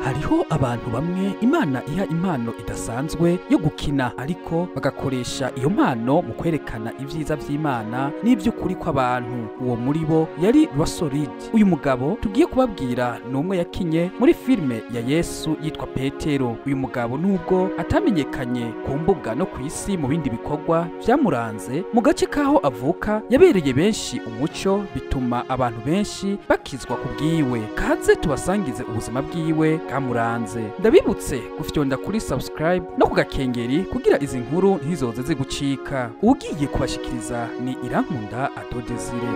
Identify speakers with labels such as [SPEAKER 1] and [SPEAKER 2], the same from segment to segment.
[SPEAKER 1] hariho abantu bamwe Imana iha impano idasanzwe yo gukina ariko bagakoresha iyo mpano mu kwerekana ivyiza vy'Imana n'ivy'ukuri kw'abantu. Uwo muri bo yari Russell Reed. Uyu mugabo tugiye kubabwira n'umwe yakinye muri filime ya Yesu yitwa Petero. Uyu mugabo nubwo atamenyekanye ku mbuga no kw'isi mu bindi bikorwa vyamuranze, mu gace kaho avuka yabereye benshi umuco, bituma abantu benshi bakizwa kubwiwe. Kaze tubasangize ubuzima bwiwe bwamuranze. Ndabibutse gufyonda kuri subscribe no kugakengeri kugira izi nkuru ntizoze zigucika. Ugiye kubashikiriza ni Irankunda Adodesire.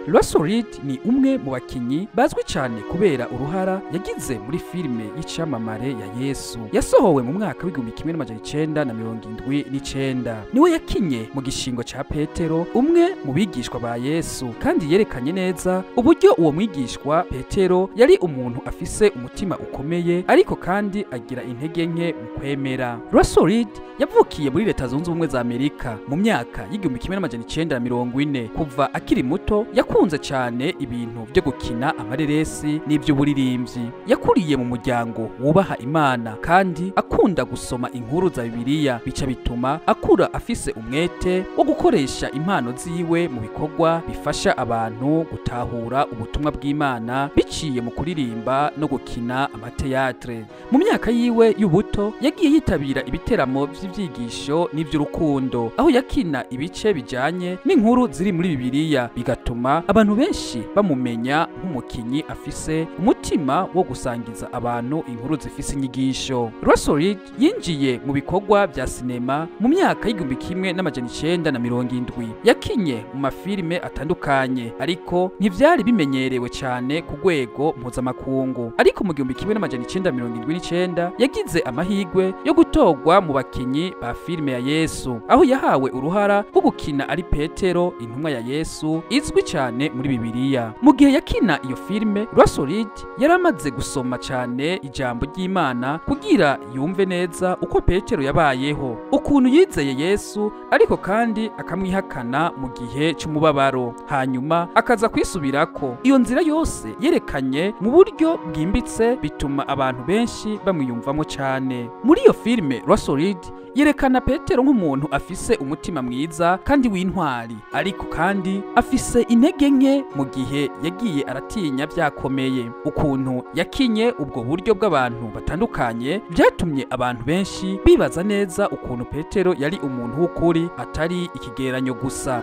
[SPEAKER 1] Russell Reed ni umwe mu bakinyi bazwi cyane kubera uruhara yagize muri filime y'icamamare ya Yesu. Yasohowe mu mwaka w'1979. Niwe yakinye mu gishingo ca Petero, umwe mu bigishwa ba Yesu, kandi yerekanye neza uburyo uwo mwigishwa Petero yari umuntu afise umutima ukomeye ariko kandi agira intege nke mu kwemera. Russell Reed yavukiye muri Leta Zunze Ubumwe za Amerika mu myaka y'1940. Kuva akiri muto yakunze cyane ibintu byo gukina amareresi n'iby'uburirimbyi. Yakuriye mu muryango wubaha Imana kandi akunda gusoma inkuru za Bibiliya, bica bituma akura afise umwete wo gukoresha impano ziwe mu bikorwa bifasha abantu gutahura ubutumwa bw'Imana biciye mu kuririmba no gukina amateatre. Mu myaka yiwe y'ubuto yagiye yitabira ibiteramo vy'ivyigisho n'ivy'urukundo, aho yakina ibice bijanye n'inkuru ziri muri Bibiliya, bigatuma abantu benshi bamumenya nk'umukinyi afise umutima wo gusangiza abantu inkuru zifise inyigisho. Russell Reed yinjiye mu bikorwa vya sinema mu myaka y'1970. Yakinye mu mafilime atandukanye ariko ntivyari bimenyerewe cyane ku rwego mpuzamakungu. Ariko mu 1979 yagize amahigwe yo gutorwa mu bakinyi ba filime ya Yesu, aho yahawe uruhara rwo gukina ari Petero, intumwa ya Yesu izwi cyane muri Bibiliya. Mu gihe yakina iyo filime, Russell Reed yaramaze gusoma cyane ijambo ry'Imana kugira yumve neza uko Petero yabayeho, ukuntu yizeye Yesu ariko kandi akamwihakana mu gihe cy'umubabaro, hanyuma akaza kwisubirako. Iyo nzira yose yerekanye mu buryo bwimbitse, bituma abantu benshi bamwiyumvamo cyane. Muri iyo filime Russell Reed yerekana Petero nk'umuntu afise umutima mwiza kandi w'intwari, ariko kandi afise intege nke mu gihe yagiye aratinya vyakomeye. Ukuntu yakinye ubwo buryo bw'abantu batandukanye byatumye abantu benshi bibaza neza ukuntu Petero yari umuntu w'ukuri atari ikigeranyo gusa.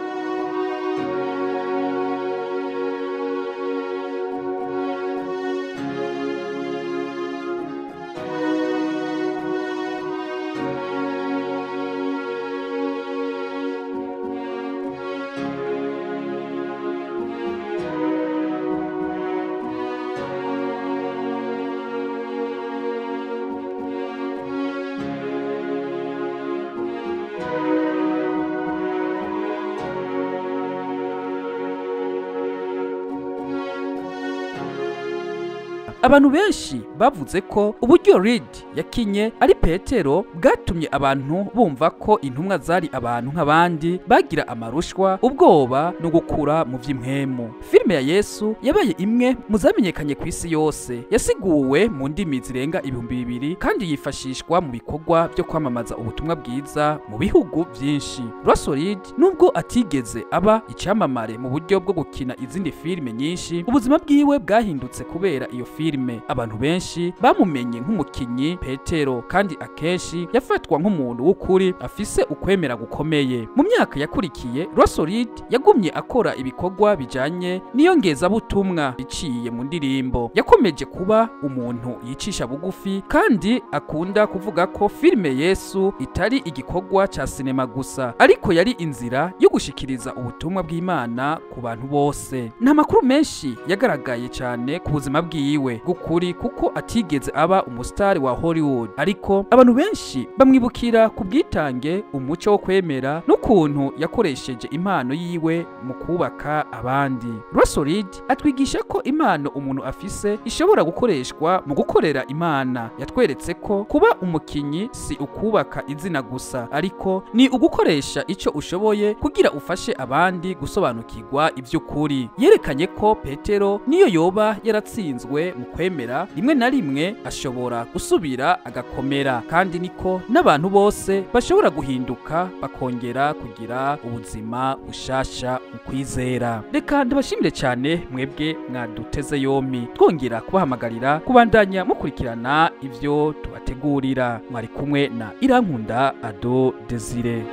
[SPEAKER 1] Abantu benshi bavuze ko uburyo Reed yakinye ari Petero bwatumye abantu bumva ko intumwa zari abantu nk'abandi, bagira amarushwa, ubwoba no gukura mu vy'impwemu. Filime ya Yesu yabaye imwe mu zamenyekanye ku isi yose, yasiguwe mu ndimi zirenga 2000 kandi yifashishwa mu bikorwa byo kwamamaza ubutumwa bwiza mu bihugu vyinshi. Russell Reed nubwo atigeze aba icamamare mu buryo bwo gukina izindi filime nyinshi, ubuzima bwiwe bwahindutse kubera iyo filime. Abantu benshi bamumenye nk'umukinyi Petero kandi akenshi yafatwa nk'umuntu w'ukuri afise ukwemera gukomeye. Mu myaka yakurikiye, Russell Reed yagumye akora ibikorwa bijanye n'iyongeza butumwa biciye mu ndirimbo. Yakomeje kuba umuntu yicisha bugufi kandi akunda kuvuga ko filime Yesu itari igikorwa ca sinema gusa, ariko yari inzira yo gushikiriza ubutumwa bw'Imana ku bantu bose. Nta makuru menshi yagaragaye cyane ku buzima bwiwe, bw'ukuri kuko atigeze aba umusitari wa Hollywood, ariko abantu benshi bamwibukira ku bwitange, umuco wo kwemera n'ukuntu yakoresheje impano yiwe mu kubaka abandi. Russell Reed atwigisha ko impano umuntu afise ishobora gukoreshwa mu gukorera Imana. Yatweretse ko kuba umukinyi si ukubaka izina gusa, ariko ni ugukoresha ico ushoboye kugira ufashe abandi gusobanukirwa ivy'ukuri. Yerekanye ko Petero niyo yoba yaratsinzwe mu kwemera, rimwe na rimwe ashobora gusubira agakomera, kandi niko n'abantu bose bashobora guhinduka bakongera kugira ubuzima bushasha mu kwizera. Reka ndabashimire cyane mwebwe mwaduteze yompi, twongera kubahamagarira kubandanya mukurikirana ivyo tubategurira. Mwari kumwe na Irankunda Ado Desire.